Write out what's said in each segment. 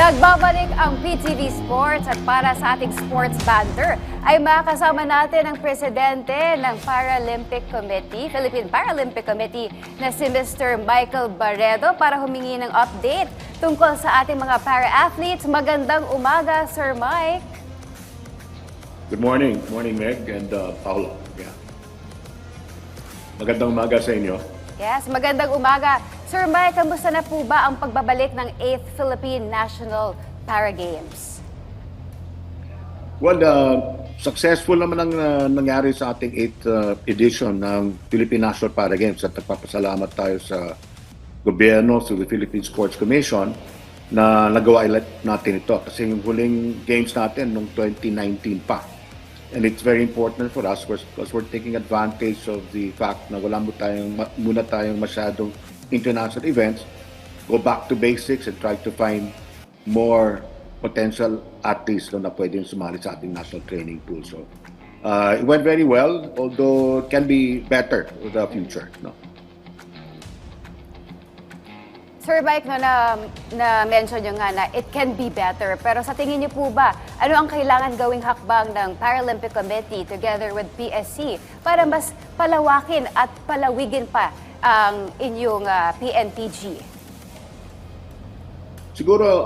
Nagbabalik ang PTV Sports at para sa ating sports banter ay makasama natin ang presidente ng Paralympic Committee, Philippine Paralympic Committee na si Mr. Michael Barredo para humingi ng update tungkol sa ating mga para-athletes. Magandang umaga, Sir Mike. Good morning. Morning, Meg and Paolo. Yeah. Magandang umaga sa inyo. Yes, magandang umaga. Sir Mike, kamusta na po ba ang pagbabalik ng 8th Philippine National Para Games? Well, successful naman ang nangyari sa ating 8th edition ng Philippine National Para Games at nagpapasalamat tayo sa gobyerno, sa the Philippine Sports Commission na nagawa natin ito kasi yung huling games natin noong 2019 pa. And it's very important for us because we're taking advantage of the fact na wala muna tayong masyadong international events, go back to basics and try to find more potential athletes na pwedeng sumali sa ating national training pool. So, it went very well, although it can be better in the future. No? Sir Mike, na-mention nyo nga na it can be better. Pero sa tingin nyo po ba, ano ang kailangan gawing hakbang ng Paralympic Committee together with PSC para mas palawakin at palawigin pa ang inyong PNPG? Siguro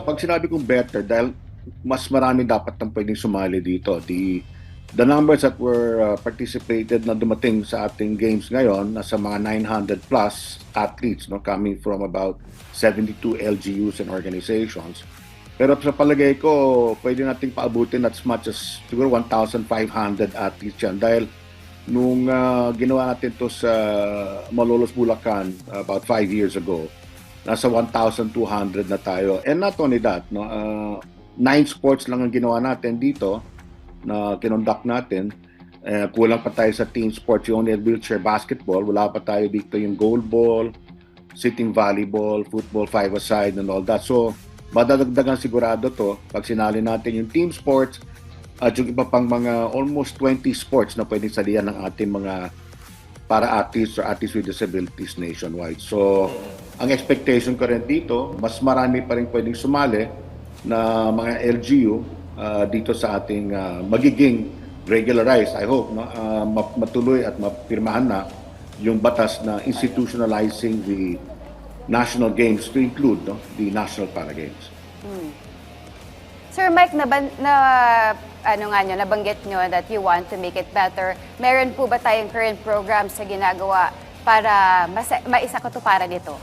pag sinabi kong better, dahil mas marami dapat nang pwedeng sumali dito. The numbers that were participated na dumating sa ating games ngayon, nasa mga 900 plus athletes coming from about 72 LGUs and organizations. Pero sa palagay ko, pwede nating paabutin as much as siguro 1,500 athletes yan. Dahil nung ginawa natin to sa Malolos, Bulacan about 5 years ago, nasa 1,200 na tayo. And not only that, 9 sports lang ang ginawa natin dito na kinonduct natin. Kulang pa tayo sa team sports, yung only wheelchair basketball. Wala pa tayo dito yung goalball, sitting volleyball, football, five-a-side and all that. So, madadagdagan sigurado to pag sinali natin yung team sports at yung iba pang mga almost 20 sports na pwedeng salihan ng ating mga para-athletes or athletes with disabilities nationwide. So, ang expectation ko rin dito, mas marami pa rin pwedeng sumali na mga LGU dito sa ating magiging regularized, I hope, matuloy at mapirmahan na yung batas na institutionalizing the national games to include the National Para Games. Sir Mike, nabanggit nyo that you want to make it better. Meron po ba tayong current programs sa ginagawa para maisakatuparan nito?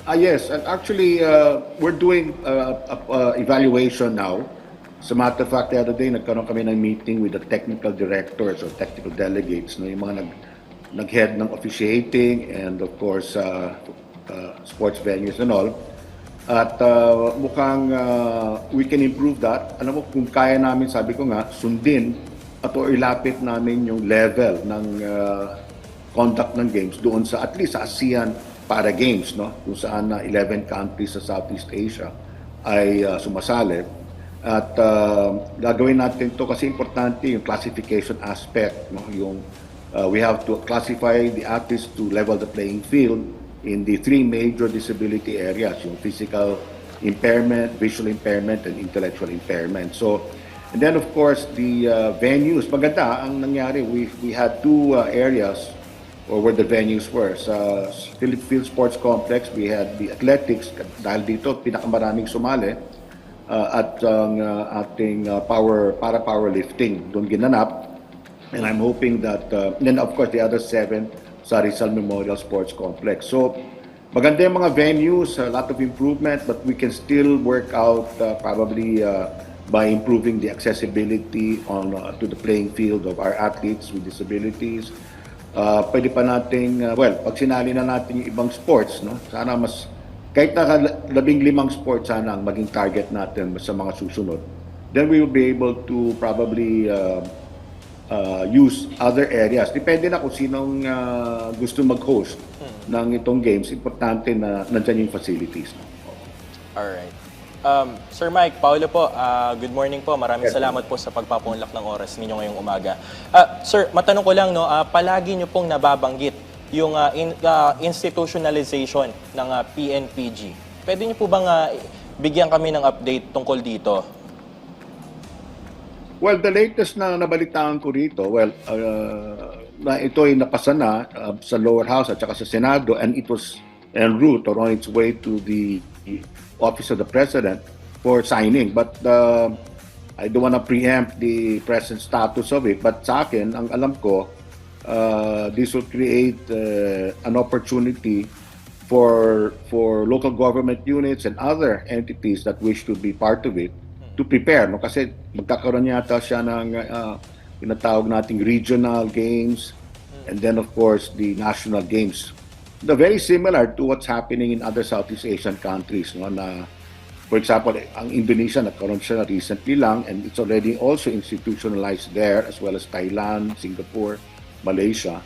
Yes, and actually, we're doing evaluation now. As a matter of fact, the other day, nagkaroon kami ng meeting with the technical directors or technical delegates, yung mga nag-head ng officiating and of course, sports venues and all. At mukhang we can improve that. Alam mo, kung kaya namin, sabi ko nga, sundin at o ilapit namin yung level ng conduct ng games doon sa at least sa ASEAN Para Games, kung saan 11 countries sa Southeast Asia ay sumasali. At gagawin natin to kasi importante yung classification aspect. Yung, we have to classify the athletes to level the playing field in the 3 major disability areas, yung physical impairment, visual impairment, and intellectual impairment. So, and then of course, the venues. Maganda ang nangyari. We had 2 areas or where the venues were. Sa Philip Field Sports Complex, we had the athletics, dahil dito pinakamaraming sumali, at ang ating para-powerlifting doon ginanap. And I'm hoping that, then of course the other 7 sa Rizal Memorial Sports Complex. So, maganda yung mga venues, a lot of improvement, but we can still work out probably by improving the accessibility to the playing field of our athletes with disabilities. Pwede pa nating, pag sinali na natin yung ibang sports, sana mas, kahit na 15 sports sana ang maging target natin sa mga susunod, then we will be able to probably use other areas. Depende na kung sinong gusto mag-host ng itong games. Importante na nandyan yung facilities. Alright. Sir Mike, Paolo po, good morning po. Maraming salamat po sa pagpapaunlak ng oras ninyo ngayong umaga. Sir, matanong ko lang, palagi nyo pong nababanggit yung institutionalization ng PNPG. Pwede niyo po bang bigyan kami ng update tungkol dito? Well, the latest na nabalitaan ko rito, na ito ay napasa na sa lower house at saka sa Senado, and it was en route or on its way to the office of the president for signing. But I don't want to preempt the present status of it. But sa akin, ang alam ko, this will create an opportunity for local government units and other entities that wish to be part of it to prepare, no? Kasi magkakaroon yata siya ng tinatawag nating regional games and then of course the national games. They're very similar to what's happening in other Southeast Asian countries, no? Na for example, ang Indonesia nagkaroon siya recently lang, and it's already also institutionalized there, as well as Thailand, Singapore, Malaysia.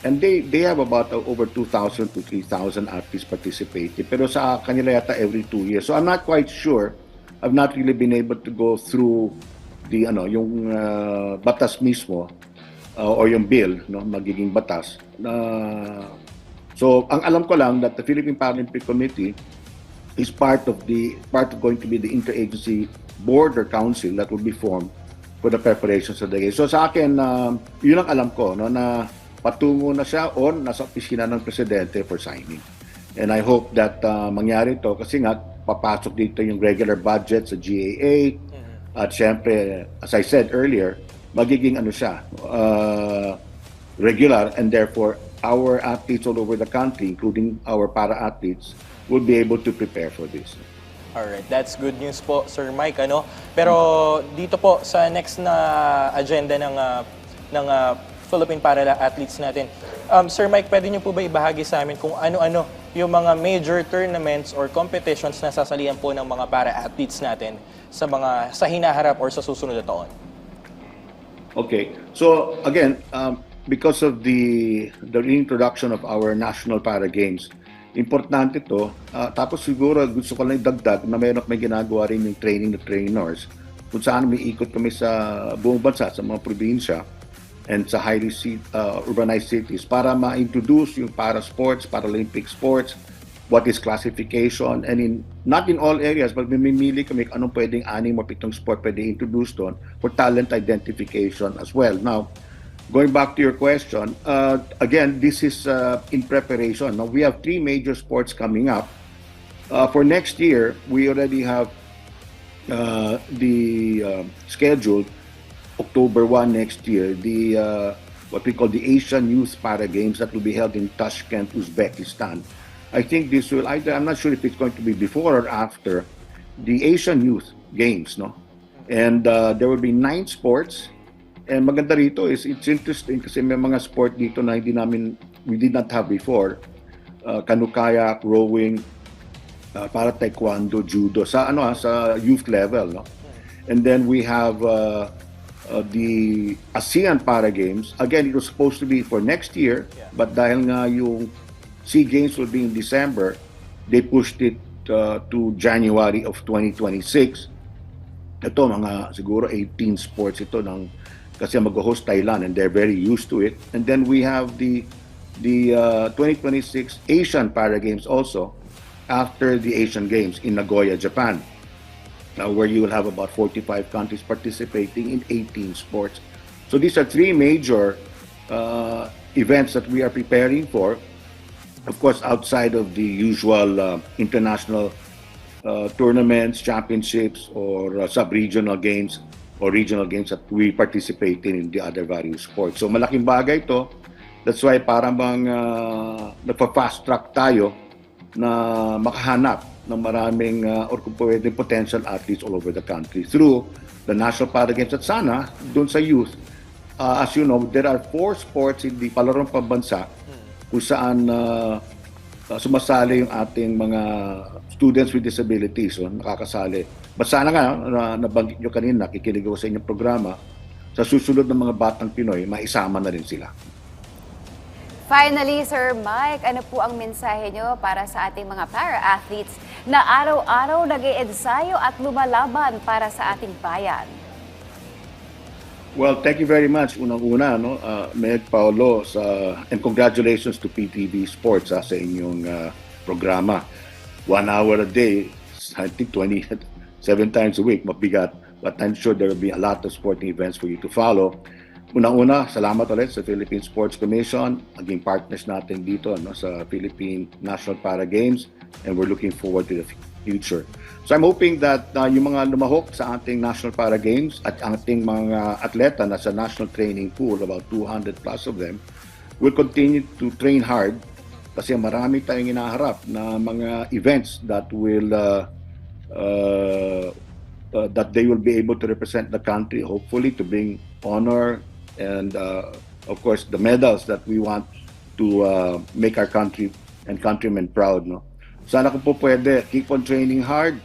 And they have about over 2,000 to 3,000 athletes participating. Pero sa kanila yata every 2 years. So I'm not quite sure. I've not really been able to go through the yung batas mismo or yung bill, no, magiging batas. So ang alam ko lang that the Philippine Paralympic Committee is part of going to be the interagency board or council that will be formed for the preparations of the games. So sa akin, yun ang alam ko, no, na patungo na siya o nasa opisina ng presidente for signing. And I hope that mangyari ito kasi nga papasok dito yung regular budget sa GAA at syempre, as I said earlier, magiging siya, regular, and therefore our athletes all over the country, including our para-athletes, will be able to prepare for this. Alright, that's good news po, Sir Mike. Pero dito po sa next na agenda ng Philippine para-athletes natin, Sir Mike, pwede niyo po ba ibahagi sa amin kung ano-ano yung mga major tournaments or competitions na sasalihan po ng mga para-athletes natin sa hinaharap or sa susunod na taon? Okay. So again, because of the reintroduction of our national para games, importante to. Tapos siguro gusto ko lang idagdag na may ginagawa rin yung training the trainers kung saan may ikot kami sa buong bansa, sa mga probinsya and sa highly urbanized cities para ma-introduce yung para sports, Paralympic sports, what is classification, and not in all areas, but mamimili kami anong pwedeng 6 o 7 sport pwede introduce doon for talent identification as well. Now, going back to your question, again, this is in preparation. Now, we have 3 major sports coming up. For next year, we already have scheduled October 1 next year, what we call the Asian Youth Para Games that will be held in Tashkent, Uzbekistan. I think this will I'm not sure if it's going to be before or after the Asian Youth Games, no? And there will be 9 sports. And maganda rito is it's interesting kasi may mga sport dito na we did not have before. Canoe-kayak, rowing, para taekwondo, judo sa youth level, no? And then we have the ASEAN Para Games. Again, it was supposed to be for next year, but dahil nga yung SEA Games will be in December, they pushed it to January of 2026. Ito, mga siguro 18 sports ito kasi mag-host Thailand and they're very used to it. And then we have the 2026 Asian Para Games also after the Asian Games in Nagoya, Japan. Where you will have about 45 countries participating in 18 sports. So these are 3 major events that we are preparing for. Of course, outside of the usual international tournaments, championships, or sub-regional games or regional games that we participate in the other various sports. So malaking bagay ito. That's why parang nagpa-fast track tayo na makahanap ng maraming or kung pwedeng potential athletes all over the country through the National Para Games. At sana, doon sa youth, as you know, there are 4 sports in the palarong pambansa kung saan sumasali yung ating mga students with disabilities, so nakakasali. But sana nga, nabanggit nyo kanina, kikinig ako sa inyong programa, sa susunod ng mga batang Pinoy, maisama na rin sila. Finally, Sir Mike, ano po ang mensahe nyo para sa ating mga para-athletes na araw-araw nag-iensayo at lumalaban para sa ating bayan? Well, thank you very much. Unang-una, Meg Paolo, and congratulations to PTV Sports sa inyong programa. 1 hour a day, I think 27 times a week, mabigat. But I'm sure there will be a lot of sporting events for you to follow. Unang-una, salamat ulit sa Philippine Sports Commission, naging partners natin dito sa Philippine National Para Games, and we're looking forward to the future. So I'm hoping that yung mga lumahok sa ating National Para Games at ang ating mga atleta na sa national training pool, about 200 plus of them, will continue to train hard kasi marami tayong inaharap na mga events that will that they will be able to represent the country, hopefully to bring honor and of course the medals that we want to make our country and countrymen proud. Sana kung po pwede, keep on training hard.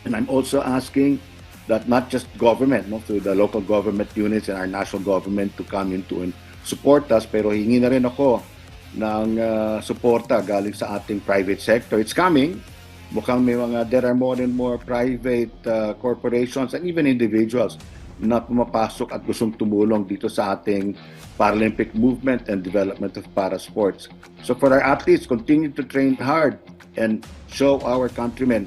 And I'm also asking that not just government, through the local government units and our national government to come into and support us, pero hingi na rin ako ng suporta galing sa ating private sector. It's coming. Mukhang there are more and more private corporations and even individuals na pumapasok at gustong tumulong dito sa ating Paralympic movement and development of para sports. So for our athletes, continue to train hard and show our countrymen,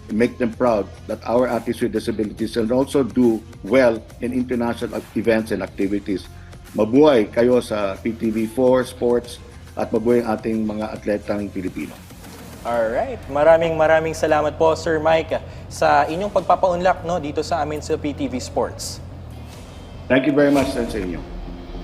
make them proud that our athletes with disabilities can also do well in international events and activities. Mabuhay kayo sa PTV4 Sports at mabuhay ang ating mga atletang Pilipino. Alright, maraming salamat po Sir Mike sa inyong pagpapaunlak dito sa amin sa PTV Sports. Thank you very much sa inyo.